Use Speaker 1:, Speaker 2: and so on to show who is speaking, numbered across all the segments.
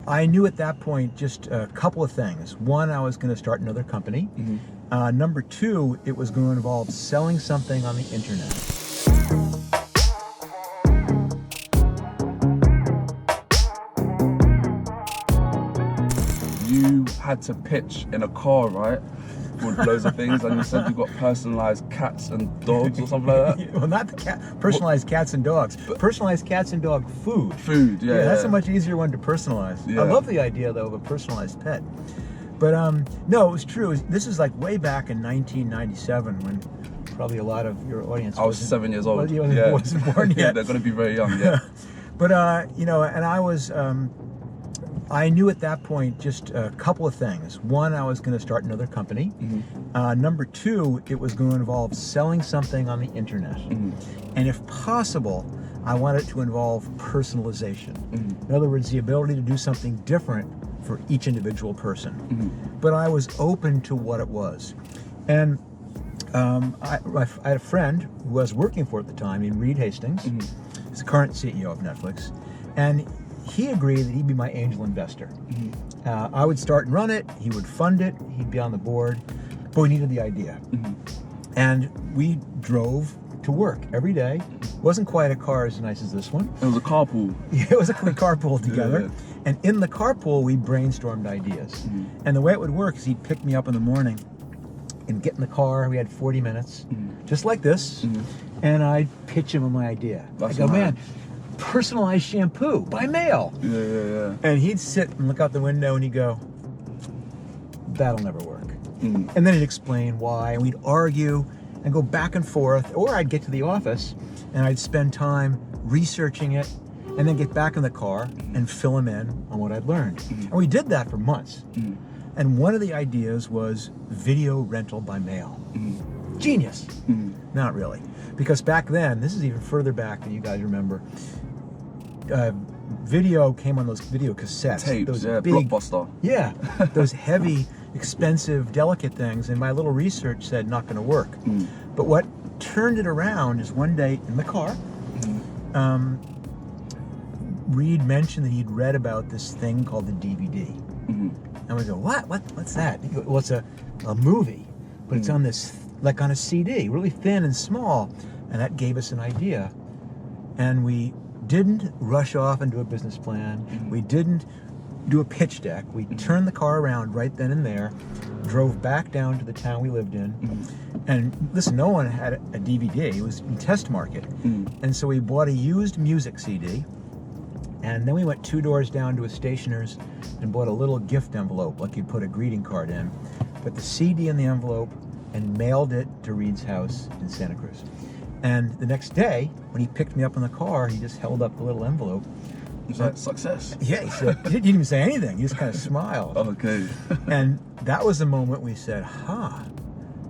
Speaker 1: I knew at that point just a couple of things. One, I was going to start another company. Number two, it was going to involve selling something on the internet.
Speaker 2: You had to pitch in a car, right? With loads of things, and you said you got personalized cats and dogs or something like that?
Speaker 1: Well, not the personalized cats and dogs. Personalized cats and dog food.
Speaker 2: Food, yeah.
Speaker 1: That's a much easier one to personalize.
Speaker 2: Yeah.
Speaker 1: I love the idea, though, of a personalized pet. But no, it was true. This is like way back in 1997 when probably a lot of your audience
Speaker 2: I was 7 years old.
Speaker 1: Wasn't born yet.
Speaker 2: They're going to be very young, yeah.
Speaker 1: But, you know, and I was... I knew at that point just a couple of things. One, I was going to start another company. Number two, it was going to involve selling something on the internet. And if possible, I wanted it to involve personalization. In other words, the ability to do something different for each individual person. But I was open to what it was. And I had a friend who I was working for at the time named Reed Hastings. He's the current CEO of Netflix. And he agreed that he'd be my angel investor. I would start and run it, he would fund it, he'd be on the board, but we needed the idea. And we drove to work every day. It wasn't quite a car as nice as this one.
Speaker 2: It was a carpool.
Speaker 1: Yeah, it was a carpool together.
Speaker 2: Yeah.
Speaker 1: And in the carpool, we brainstormed ideas. And the way it would work is he'd pick me up in the morning and get in the car. We had 40 minutes, just like this. And I'd pitch him my idea. I go, man, personalized shampoo by mail.
Speaker 2: Yeah.
Speaker 1: And he'd sit and look out the window and he'd go, that'll never work. And then he'd explain why, and we'd argue and go back and forth, or I'd get to the office and I'd spend time researching it and then get back in the car and fill him in on what I'd learned. And we did that for months. And one of the ideas was video rental by mail. Genius. Not really. Because back then, this is even further back than you guys remember, video came on those video cassettes.
Speaker 2: Tapes,
Speaker 1: those
Speaker 2: big, Blockbuster.
Speaker 1: Yeah, those heavy, expensive, delicate things. And my little research said not going to work. But what turned it around is one day in the car, Reed mentioned that he'd read about this thing called the DVD. And we go, what's that? He goes, well, it's a movie, but it's on this, like on a CD, really thin and small. And that gave us an idea. And we didn't rush off and do a business plan. We didn't do a pitch deck. We turned the car around right then and there, drove back down to the town we lived in. And listen, no one had a DVD. It was in test market. And so we bought a used music CD. And then we went 2 doors down to a stationer's and bought a little gift envelope, like you'd put a greeting card in. Put the CD in the envelope and mailed it to Reed's house in Santa Cruz. And the next day, when he picked me up in the car, he just held up the little envelope.
Speaker 2: Was that success?
Speaker 1: Yeah, he said, he didn't even say anything. He just kind of smiled.
Speaker 2: Okay.
Speaker 1: And that was the moment we said,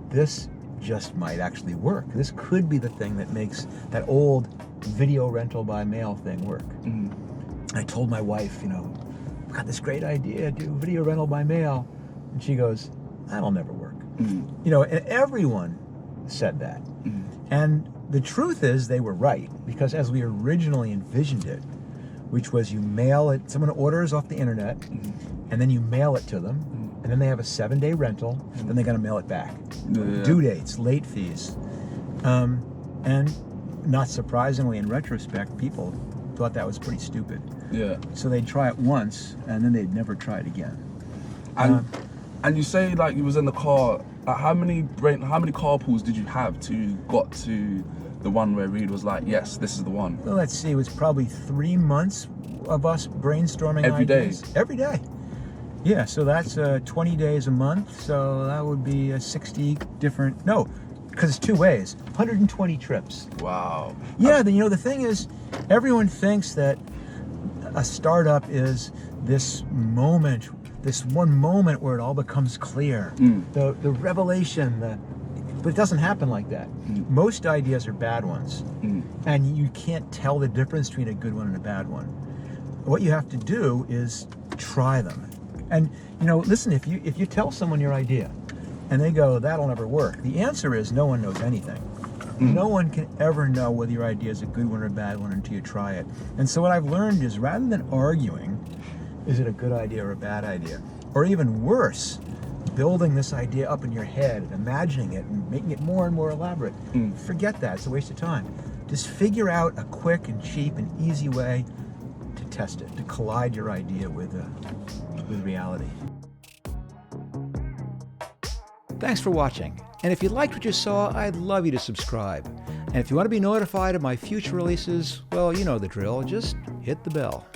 Speaker 1: this just might actually work. This could be the thing that makes that old video rental by mail thing work. I told my wife, I've got this great idea, do video rental by mail. And she goes, that'll never work. And everyone said that. And the truth is they were right, because as we originally envisioned it, which was you mail it, someone orders off the internet, and then you mail it to them, and then they have a 7-day rental, then they got to mail it back. Due dates, late fees. And not surprisingly, in retrospect, people thought that was pretty stupid.
Speaker 2: Yeah.
Speaker 1: So they'd try it once, and then they'd never try it again.
Speaker 2: And you say like you was in the car. How many carpools did you have to got to the one where Reed was like, yes, this is the one?
Speaker 1: Well, let's see. It was probably 3 months of us brainstorming
Speaker 2: every
Speaker 1: ideas.
Speaker 2: day.
Speaker 1: Every day. Yeah. So that's 20 days a month. So that would be 60 different. No, because it's 2 ways. 120 trips.
Speaker 2: Wow.
Speaker 1: Yeah. The thing is, everyone thinks that a startup is this moment, this one moment where it all becomes clear, the revelation, but it doesn't happen like that. Most ideas are bad ones, and you can't tell the difference between a good one and a bad one. What you have to do is try them. And listen, if you tell someone your idea and they go, that'll never work, the answer is no one knows anything. No one can ever know whether your idea is a good one or a bad one until you try it. And so what I've learned is, rather than arguing, Is it a good idea or a bad idea? Or even worse, building this idea up in your head and imagining it and making it more and more elaborate. Forget that. It's a waste of time. Just figure out a quick and cheap and easy way to test it, to collide your idea with reality. Thanks for watching. And if you liked what you saw, I'd love you to subscribe. And if you want to be notified of my future releases, well, you know the drill. Just hit the bell.